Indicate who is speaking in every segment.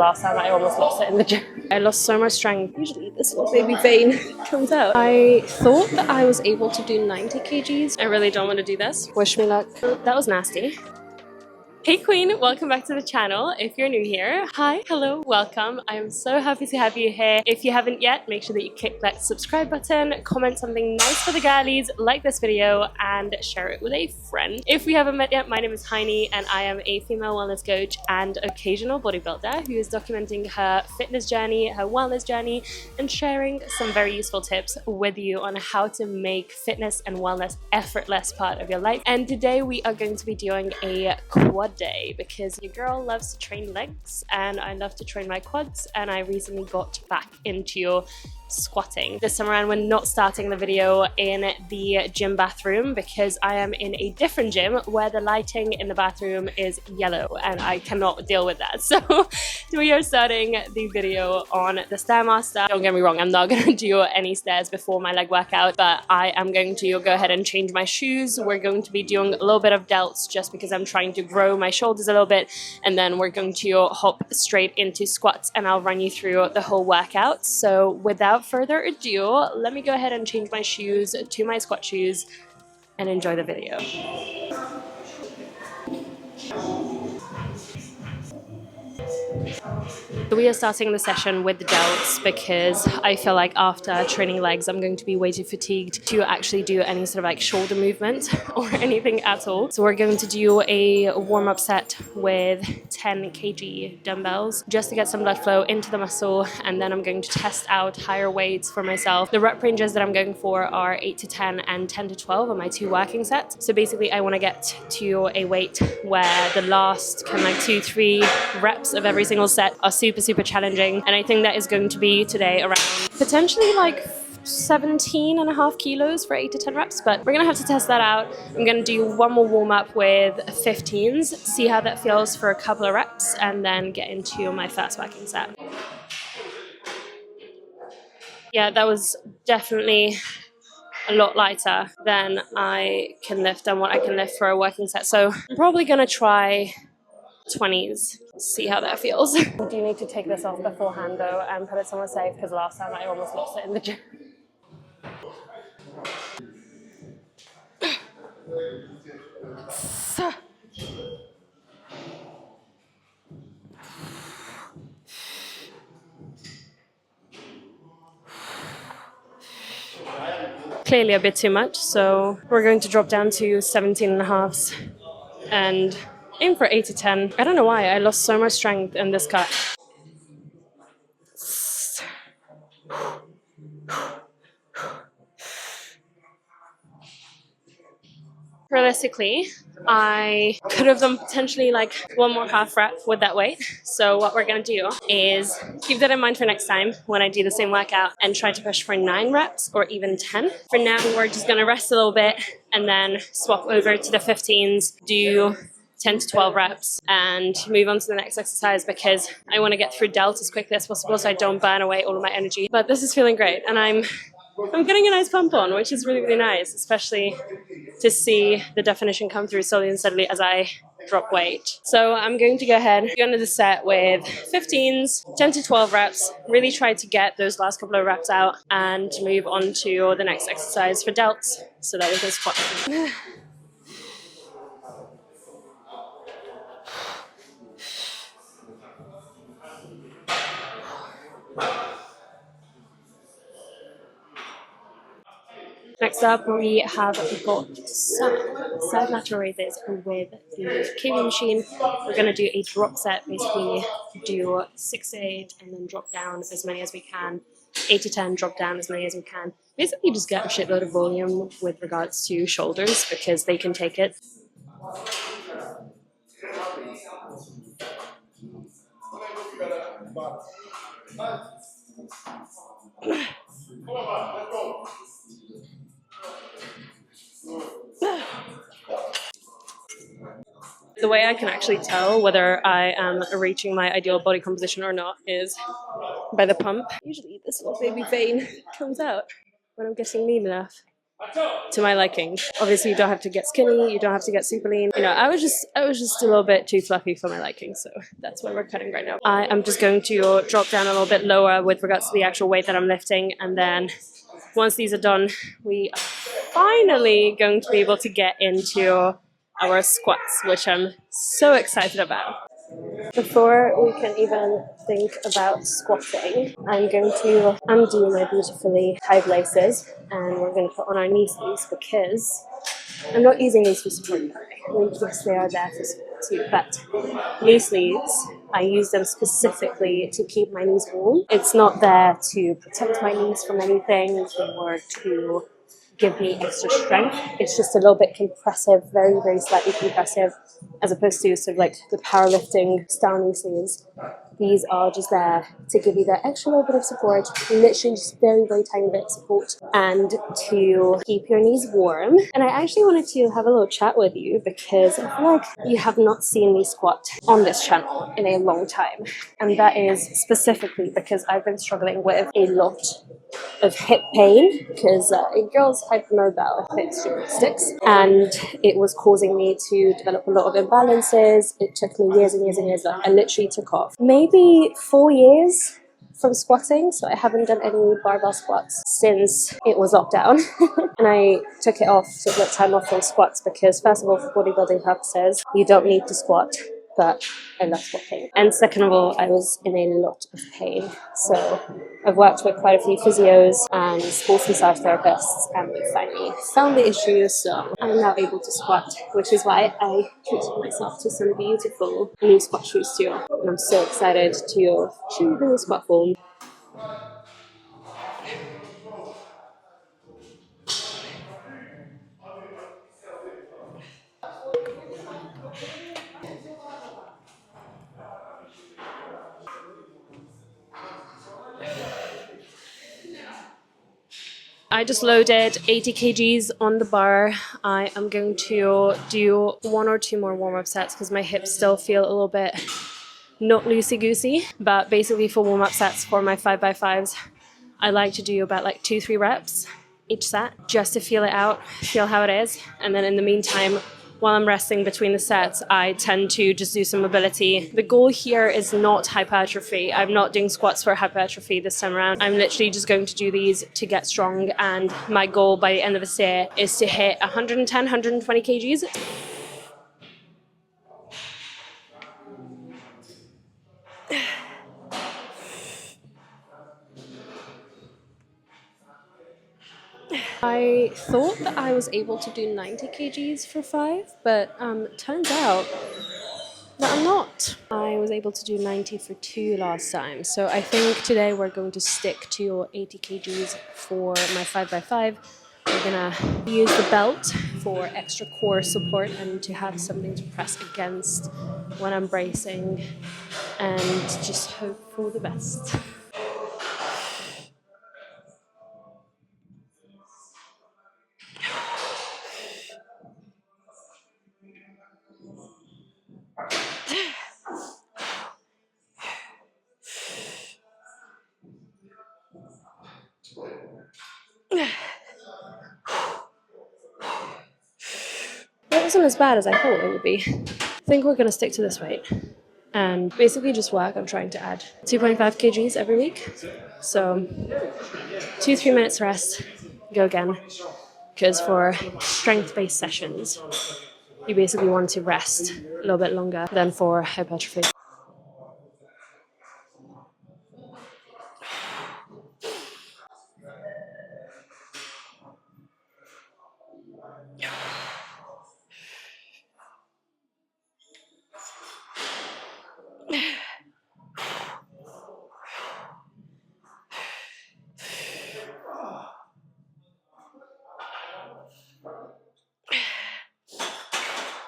Speaker 1: Last time I almost lost it in the gym. I lost so much strength. Usually this little baby vein comes out. I thought that I was able to do 90 kgs. I really don't want to do this. Wish me luck. That was nasty. Hey Queen, welcome back to the channel. If you're new here, hi, hello, welcome. I am so happy to have you here. If you haven't yet, make sure that you click that subscribe button, comment something nice for the girlies, like this video, and share it with a friend. If we haven't met yet, my name is Heini, and I am a female wellness coach and occasional bodybuilder who is documenting her fitness journey, her wellness journey, and sharing some very useful tips with you on how to make fitness and wellness effortless part of your life. And today we are going to be doing a quad day because your girl loves to train legs and I love to train my quads, and I recently got back into squatting. This time around we're not starting the video in the gym bathroom because I am in a different gym where the lighting in the bathroom is yellow and I cannot deal with that. So we are starting the video on the Stairmaster. Don't get me wrong, I'm not going to do any stairs before my leg workout, but I am going to go ahead and change my shoes. We're going to be doing a little bit of delts just because I'm trying to grow my shoulders a little bit, and then we're going to hop straight into squats and I'll run you through the whole workout. So without further ado, let me go ahead and change my shoes to my squat shoes and enjoy the video. We are starting the session with the delts because I feel like after training legs I'm going to be way too fatigued to actually do any sort of like shoulder movement or anything at all. So we're going to do a warm-up set with 10 kg dumbbells just to get some blood flow into the muscle, and then I'm going to test out higher weights for myself. The rep ranges that I'm going for are 8 to 10 and 10 to 12 on my 2 working sets. So basically I want to get to a weight where the last kind of like 2-3 reps of every single set are super challenging, and I think that is going to be today around potentially like 17.5 kilos for 8 to 10 reps, but we're gonna have to test that out. I'm gonna do one more warm-up with 15s, see how that feels for a couple of reps, and then get into my first working set. Yeah, that was definitely a lot lighter than I can lift and what I can lift for a working set, so I'm probably gonna try 20s, see how that feels. I do need to take this off beforehand though and put it somewhere safe because last time I almost lost it in the gym. Clearly a bit too much, so we're going to drop down to 17.5s and aim for 8 to 10. I don't know why, I lost so much strength in this cut. Realistically, I could have done potentially like one more half rep with that weight. So what we're going to do is keep that in mind for next time when I do the same workout and try to push for 9 reps or even 10. For now, we're just going to rest a little bit and then swap over to the 15s, do 10 to 12 reps and move on to the next exercise because I want to get through delts as quickly as possible so I don't burn away all of my energy. But this is feeling great and I'm getting a nice pump on, which is really nice, especially to see the definition come through slowly and steadily as I drop weight. So I'm going to go ahead and go into the set with 15s, 10 to 12 reps, really try to get those last couple of reps out and move on to the next exercise for delts so that we can squat. Next up, we have got some side lateral raises with the cable machine. We're going to do a drop set, basically do 6 to 8 and then drop down as many as we can, 8 to 10, drop down as many as we can. Basically just get a shitload of volume with regards to shoulders because they can take it. The way I can actually tell whether I am reaching my ideal body composition or not is by the pump. Usually this little baby vein comes out when I'm getting lean enough. to my liking. Obviously, you don't have to get skinny, you don't have to get super lean. You know, I was just a little bit too fluffy for my liking, so that's why we're cutting right now. I am just going to drop down a little bit lower with regards to the actual weight that I'm lifting, and then once these are done, we are finally going to be able to get into our squats, which I'm so excited about. Before we can even think about squatting, I'm going to undo my beautifully tied laces and we're going to put on our knee sleeves because I'm not using these for support. Yes, they are there for support too, but knee sleeves, I use them specifically to keep my knees warm. It's not there to protect my knees from anything or to give me extra strength. It's just a little bit compressive, very, very slightly compressive, as opposed to sort of like the powerlifting style knee sleeves. These are just there to give you that extra little bit of support, literally just very, very tiny bit of support, and to keep your knees warm. And I actually wanted to have a little chat with you because I feel like you have not seen me squat on this channel in a long time. And that is specifically because I've been struggling with a lot of hip pain because a girl's hypermobile hip gymnastics, and it was causing me to develop a lot of imbalances. It took me years and years and years. I literally took off maybe 4 years from squatting, so I haven't done any barbell squats since it was lockdown. And I took it off, took that time off from squats because first of all, for bodybuilding purposes, you don't need to squat, but I love squatting. And second of all, I was in a lot of pain. So I've worked with quite a few physios and sports massage therapists, and we finally found the issue. So I'm now able to squat, which is why I treated myself to some beautiful new squat shoes too. And I'm so excited to show you the squat form. I just loaded 80 kgs on the bar. I am going to do 1 or 2 more warm-up sets because my hips still feel a little bit not loosey-goosey. But basically for warm-up sets for my 5x5s, I like to do about like 2-3 reps each set just to feel it out, feel how it is. And then in the meantime, while I'm resting between the sets, I tend to just do some mobility. The goal here is not hypertrophy. I'm not doing squats for hypertrophy this time around. I'm literally just going to do these to get strong. And my goal by the end of this year is to hit 110, 120 kgs. I thought that I was able to do 90 kgs for 5, but turns out that I'm not. I was able to do 90 for 2 last time, so I think today we're going to stick to 80 kgs for my 5x5. We're gonna use the belt for extra core support and to have something to press against when I'm bracing, and just hope for the best. It wasn't as bad as I thought it would be. I think we're gonna stick to this weight and basically just work on trying to add 2.5 kgs every week. So 2-3 minutes rest, go again. Because for strength-based sessions, you basically want to rest a little bit longer than for hypertrophy.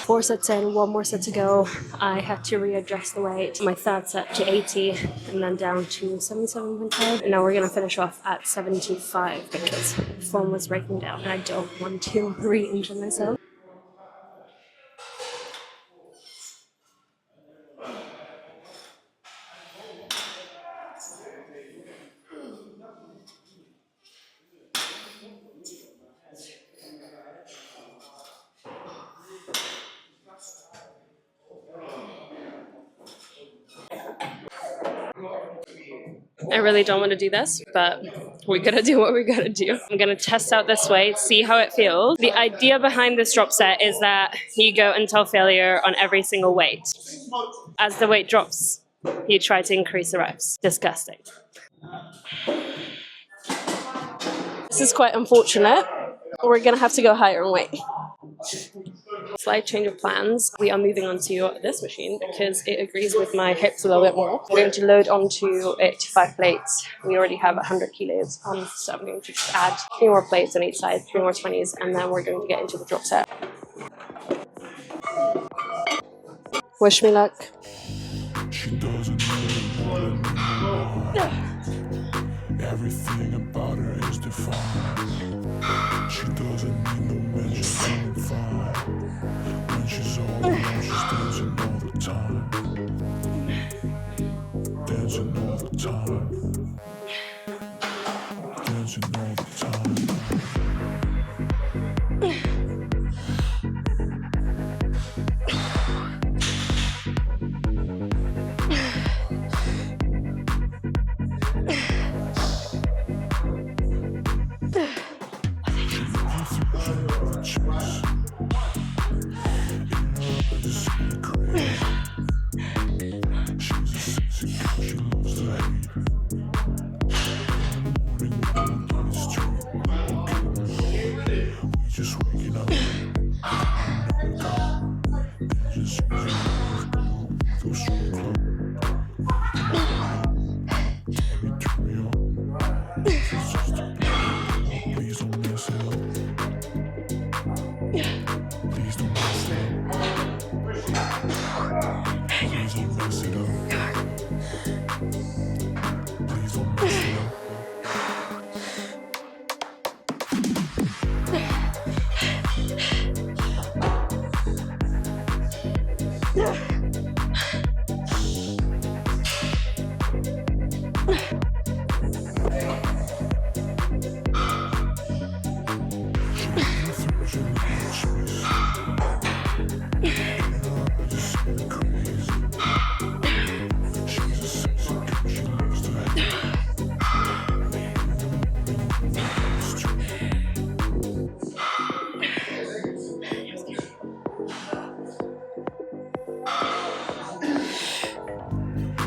Speaker 1: Four sets in, 1 more set to go. I had to readjust the weight. My third set to 80 and then down to 77.5. And now we're gonna finish off at 75 because form was breaking down and I don't want to re-injure myself. I really don't want to do this, but we gotta do what we gotta do. I'm gonna test out this weight, see how it feels. The idea behind this drop set is that you go until failure on every single weight. As the weight drops, you try to increase the reps. Disgusting. This is quite unfortunate. We're gonna have to go higher in weight. Slight change of plans. We are moving on to this machine because it agrees with my hips a little bit more. We're going to load onto it 5 plates. We already have 100 kilos on, so I'm going to just add 3 more plates on each side, 3 more 20s, and then we're going to get into the drop set. Wish me luck.
Speaker 2: She doesn't know everything about her is defined. She doesn't need no man, she's doing fine. When she's all alone, she's dancing all the time. Dancing all the time. Dancing all the time.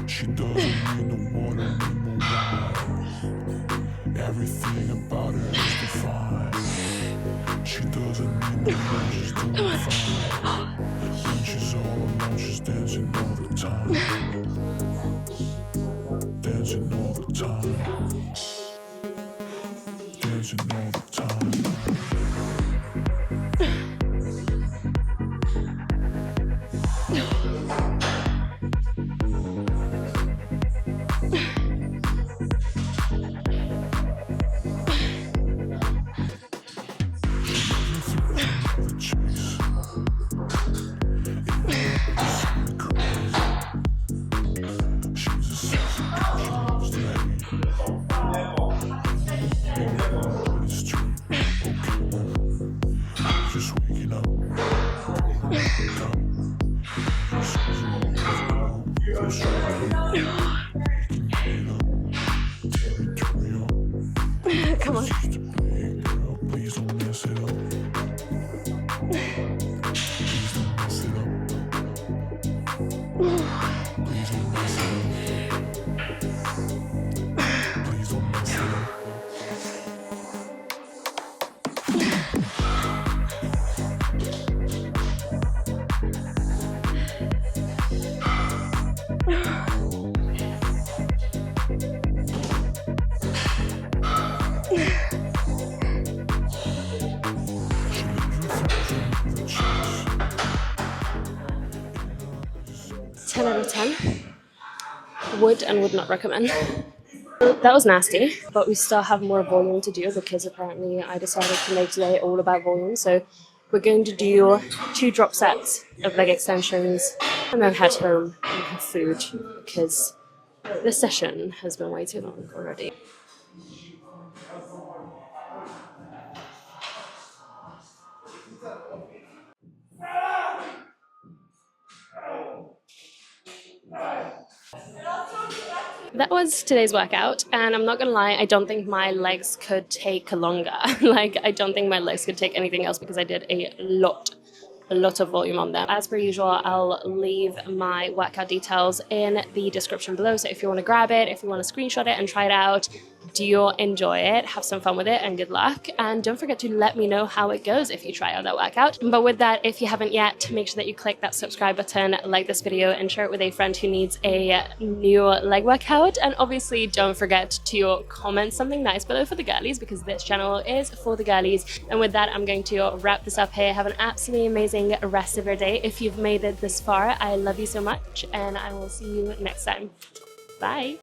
Speaker 2: She doesn't need no water, need no wine. Everything about her is defined. She doesn't need no man, she's doing fine. When she's all alone, she's dancing all the time. Dancing all the time. Dancing all the time.
Speaker 1: Come on.
Speaker 2: Please don't mess it up. Please don't mess it up. Please don't mess it up. Please don't mess it up.
Speaker 1: 10 out of 10. Would and would not recommend. That was nasty, but we still have more volume to do because apparently I decided to make today all about volume. So we're going to do 2 drop sets of leg extensions and then head home and have food because this session has been way too long already. that was today's workout, and I'm not gonna lie, I don't think my legs could take longer. Like, I don't think my legs could take anything else because I did a lot of volume on them. As per usual, I'll leave my workout details in the description below, so if you want to grab it, if you want to screenshot it and try it out, do enjoy it, have some fun with it, and good luck. And don't forget to let me know how it goes if you try out that workout. But with that, if you haven't yet, make sure that you click that subscribe button, like this video, and share it with a friend who needs a new leg workout. And obviously don't forget to comment something nice below for the girlies, because this channel is for the girlies. And with that, I'm going to wrap this up here. Have an absolutely amazing rest of your day. If you've made it this far, I love you so much, and I will see you next time. Bye.